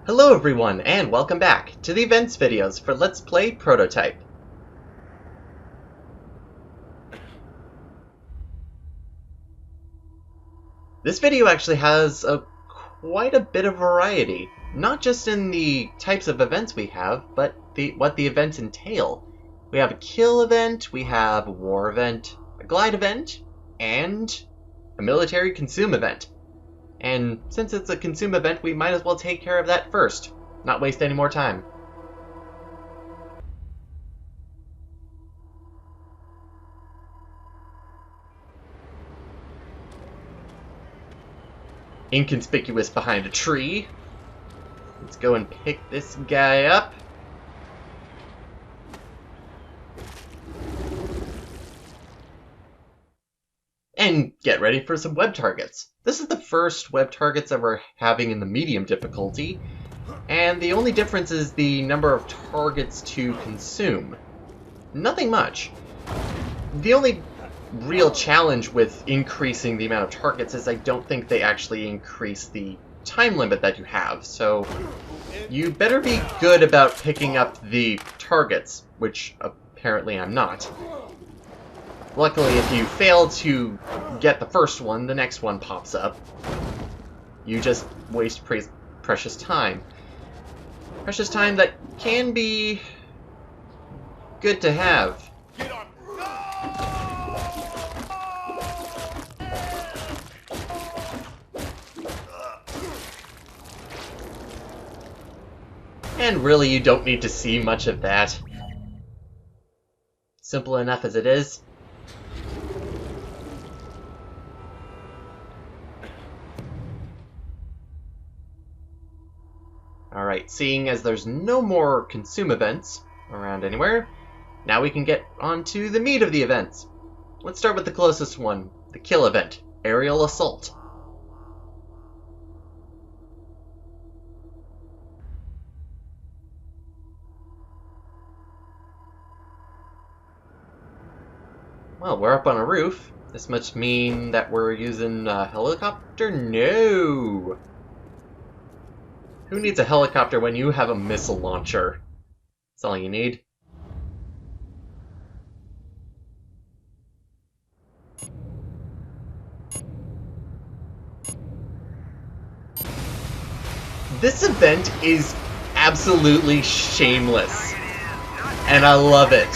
Hello everyone, and welcome back to the events videos for Let's Play Prototype. This video actually has quite a bit of variety, not just in the types of events we have, but what the events entail. We have a kill event, we have a war event, a glide event, and a military consume event. And since it's a consume event, we might as well take care of that first, not waste any more time. Inconspicuous behind a tree. Let's go and pick this guy up. And get ready for some web targets. This is the first web targets that we're having in the medium difficulty, and the only difference is the number of targets to consume. Nothing much. The only real challenge with increasing the amount of targets is I don't think they actually increase the time limit that you have, so you better be good about picking up the targets, which apparently I'm not. Luckily, if you fail to get the first one, the next one pops up. You just waste precious time. Precious time that can be good to have. And really, you don't need to see much of that. Simple enough as it is. Alright, seeing as there's no more consume events around anywhere, now we can get on to the meat of the events. Let's start with the closest one, the kill event, aerial assault. Well, we're up on a roof. This must mean that we're using a helicopter? No! Who needs a helicopter when you have a missile launcher? That's all you need. This event is absolutely shameless, and I love it.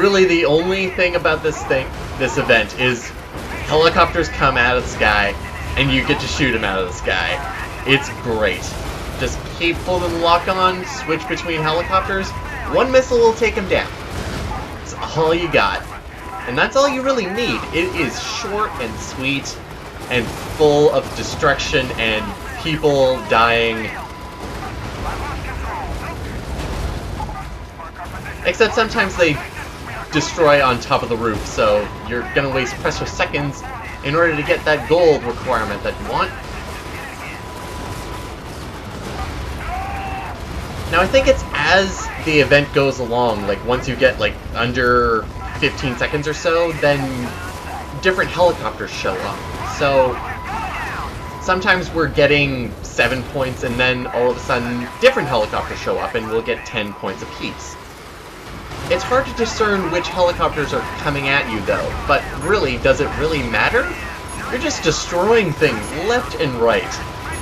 Really, the only thing about this event is helicopters come out of the sky, and you get to shoot them out of the sky. It's great. Just keep pulling the lock on, switch between helicopters. One missile will take them down. That's all you got. And that's all you really need. It is short and sweet and full of destruction and people dying. Except sometimes they destroy on top of the roof, so you're gonna waste precious seconds in order to get that gold requirement that you want. Now I think it's as the event goes along, like once you get like under 15 seconds or so, then different helicopters show up. So sometimes we're getting 7 points and then all of a sudden different helicopters show up and we'll get 10 points apiece. It's hard to discern which helicopters are coming at you though, but really, does it really matter? You're just destroying things left and right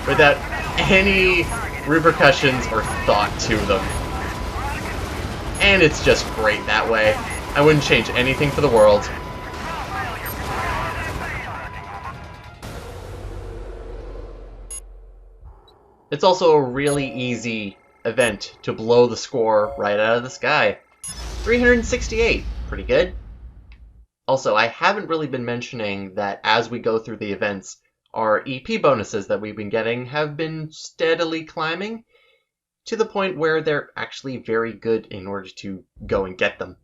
without any repercussions or thought to them. And it's just great that way. I wouldn't change anything for the world. It's also a really easy event to blow the score right out of the sky. 368, pretty good. Also, I haven't really been mentioning that as we go through the events, our EP bonuses that we've been getting have been steadily climbing to the point where they're actually very good in order to go and get them.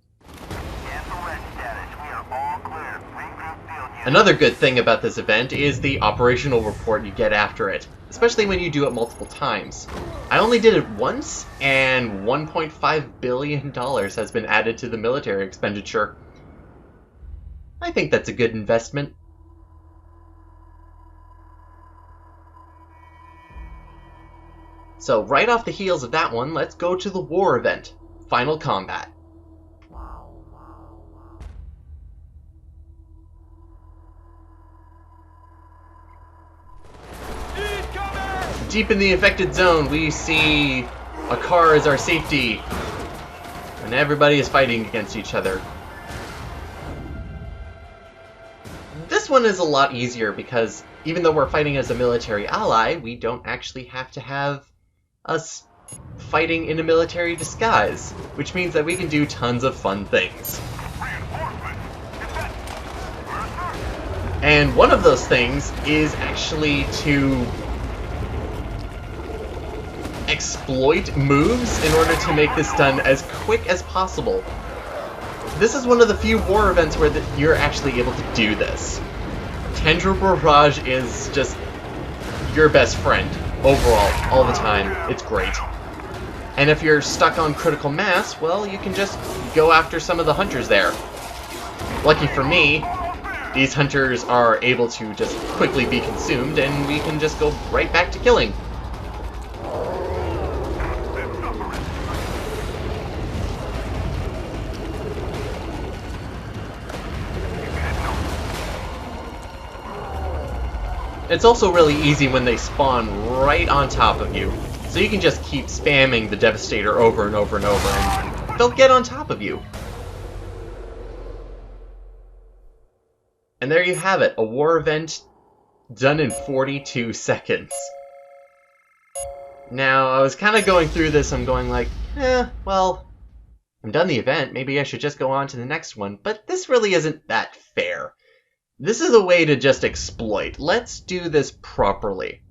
Another good thing about this event is the operational report you get after it, especially when you do it multiple times. I only did it once, and $1.5 billion has been added to the military expenditure. I think that's a good investment. So right off the heels of that one, let's go to the war event. Final combat. Deep in the infected zone, we see a car as our safety, and everybody is fighting against each other. This one is a lot easier because even though we're fighting as a military ally, we don't actually have to have us fighting in a military disguise, which means that we can do tons of fun things. And one of those things is actually to exploit moves in order to make this done as quick as possible. This is one of the few war events where you're actually able to do this. Tendril Barrage is just your best friend, overall, all the time. It's great. And if you're stuck on critical mass, well, you can just go after some of the hunters there. Lucky for me, these hunters are able to just quickly be consumed, and we can just go right back to killing. It's also really easy when they spawn right on top of you, so you can just keep spamming the Devastator over and over and over, and they'll get on top of you. And there you have it, a war event done in 42 seconds. Now, I was kind of going through this, I'm going like, well, I'm done the event, maybe I should just go on to the next one, but this really isn't that fair. This is a way to just exploit. Let's do this properly.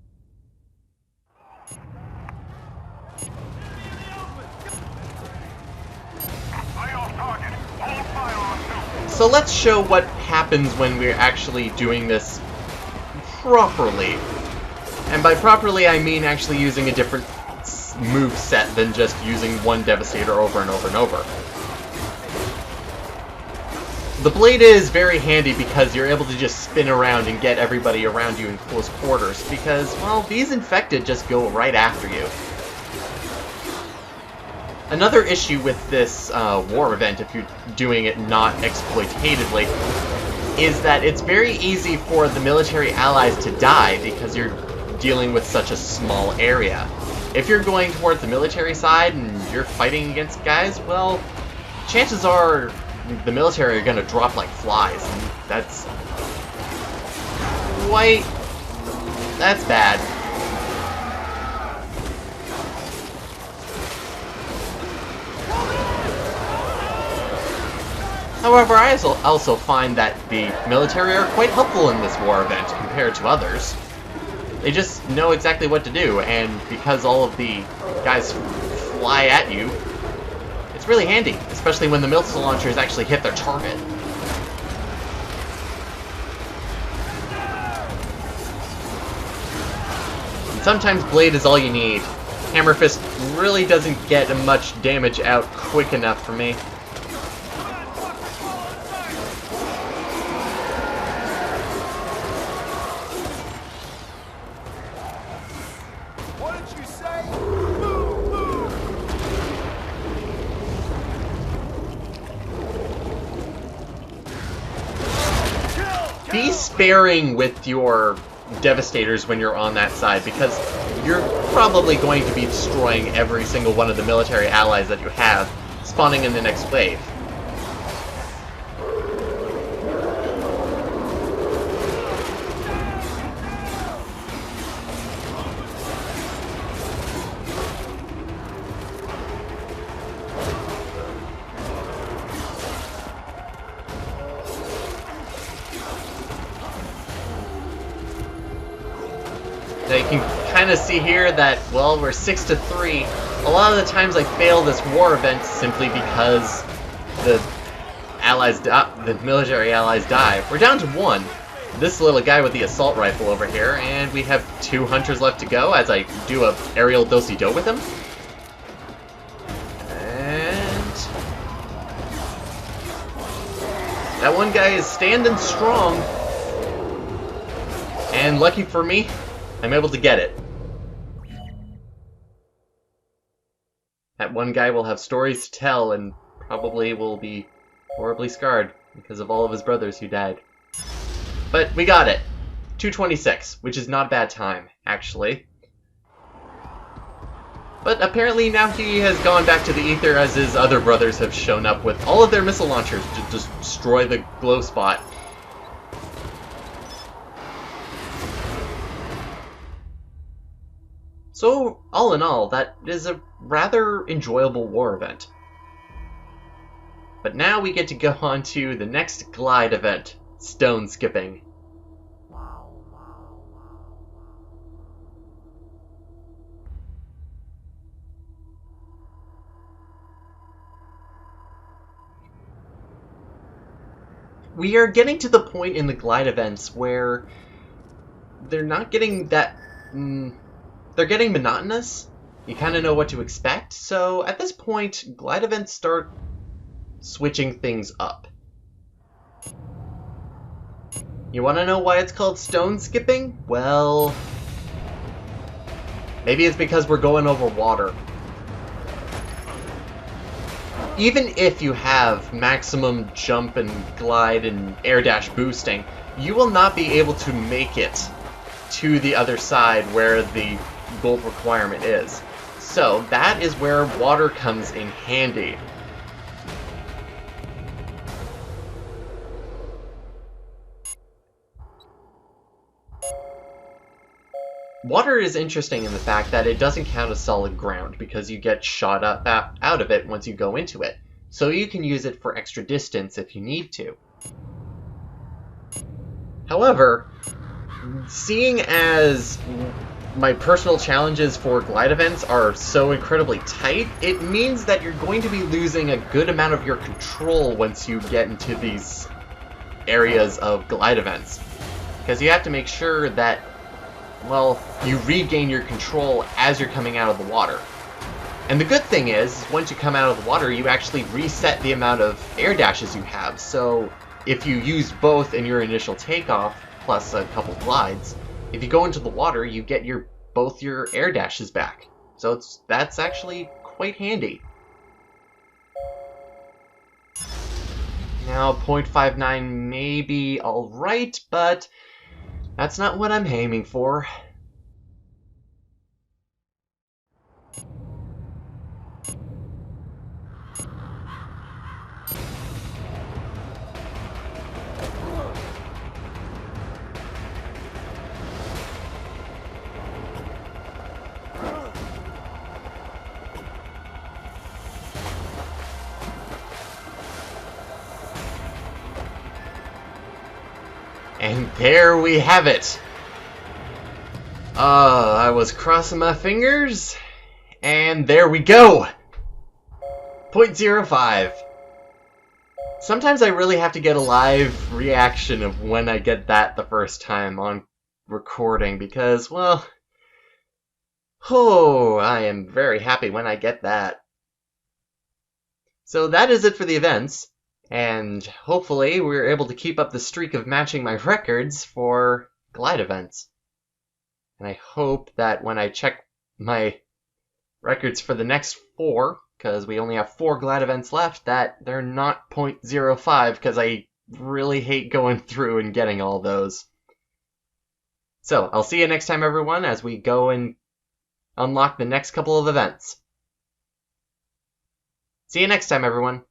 So let's show what happens when we're actually doing this properly. And by properly, I mean actually using a different move set than just using one Devastator over and over and over. The blade is very handy because you're able to just spin around and get everybody around you in close quarters because, well, these infected just go right after you. Another issue with this war event, if you're doing it not exploitatively, is that it's very easy for the military allies to die because you're dealing with such a small area. If you're going towards the military side and you're fighting against guys, well, chances are the military are going to drop like flies, and that's bad. However, I also find that the military are quite helpful in this war event compared to others. They just know exactly what to do, and because all of the guys fly at you, it's really handy, especially when the missile launchers actually hit their target. And sometimes Blade is all you need. Hammer Fist really doesn't get much damage out quick enough for me. Be sparing with your Devastators when you're on that side, because you're probably going to be destroying every single one of the military allies that you have, spawning in the next wave. Now you can kind of see here that, well, we're 6-3. A lot of the times I fail this war event simply because the military allies die. We're down to 1. This little guy with the assault rifle over here, and we have 2 hunters left to go as I do a aerial do-si-do with him. And that one guy is standing strong. And lucky for me, I'm able to get it. That one guy will have stories to tell and probably will be horribly scarred because of all of his brothers who died. But we got it. 226, which is not a bad time, actually. But apparently now he has gone back to the ether as his other brothers have shown up with all of their missile launchers to destroy the glow spot. So, all in all, that is a rather enjoyable war event. But now we get to go on to the next glide event, stone skipping. We are getting to the point in the glide events where they're not getting that... they're getting monotonous. You kind of know what to expect. So at this point, glide events start switching things up. You want to know why it's called stone skipping? Well, maybe it's because we're going over water. Even if you have maximum jump and glide and air dash boosting, you will not be able to make it to the other side where the gold requirement is. So that is where water comes in handy. Water is interesting in the fact that it doesn't count as solid ground because you get shot up out of it once you go into it. So you can use it for extra distance if you need to. However, seeing as my personal challenges for glide events are so incredibly tight, it means that you're going to be losing a good amount of your control once you get into these areas of glide events. Because you have to make sure that, well, you regain your control as you're coming out of the water. And the good thing is, once you come out of the water, you actually reset the amount of air dashes you have. So if you use both in your initial takeoff, plus a couple glides, if you go into the water, you get both your air dashes back. So that's actually quite handy. Now, 0.59 may be alright, but that's not what I'm aiming for. And there we have it! I was crossing my fingers, and there we go! 0.05. Sometimes I really have to get a live reaction of when I get that the first time on recording, because, well, I am very happy when I get that. So that is it for the events. And hopefully we're able to keep up the streak of matching my records for glide events. And I hope that when I check my records for the next 4, because we only have 4 glide events left, that they're not 0.05, because I really hate going through and getting all those. So, I'll see you next time, everyone, as we go and unlock the next couple of events. See you next time, everyone.